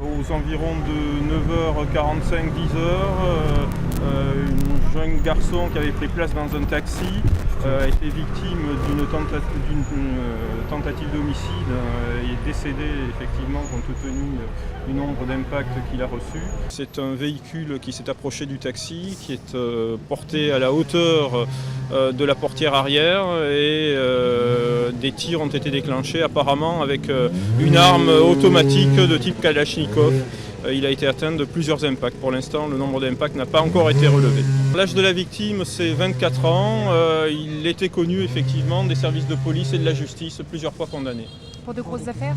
Aux environs de 9h45, 10h, un jeune garçon qui avait pris place dans un taxi a été victime d'une tentative d'homicide et est décédé effectivement compte tenu du nombre d'impacts qu'il a reçus. C'est un véhicule qui s'est approché du taxi, qui est porté à la hauteur de la portière arrière et des tirs ont été déclenchés apparemment avec une arme automatique de type Kalachnikov. Il a été atteint de plusieurs impacts. Pour l'instant, le nombre d'impacts n'a pas encore été relevé. L'âge de la victime, c'est 24 ans. Il était connu effectivement des services de police et de la justice, plusieurs fois condamné. Pour de grosses affaires ?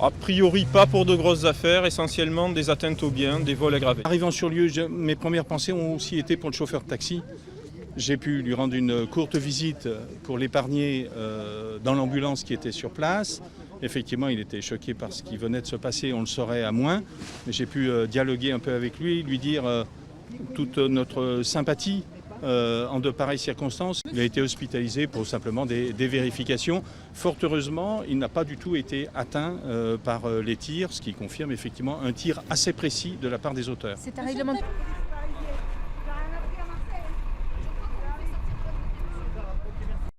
A priori, pas pour de grosses affaires, essentiellement des atteintes aux biens, des vols aggravés. Arrivant sur lieu, mes premières pensées ont aussi été pour le chauffeur de taxi. J'ai pu lui rendre une courte visite pour l'épargner dans l'ambulance qui était sur place. Effectivement, il était choqué par ce qui venait de se passer, on le saurait à moins. Mais j'ai pu dialoguer un peu avec lui, lui dire toute notre sympathie en de pareilles circonstances. Il a été hospitalisé pour simplement des vérifications. Fort heureusement, il n'a pas du tout été atteint par les tirs, ce qui confirme effectivement un tir assez précis de la part des auteurs. C'est un règlement.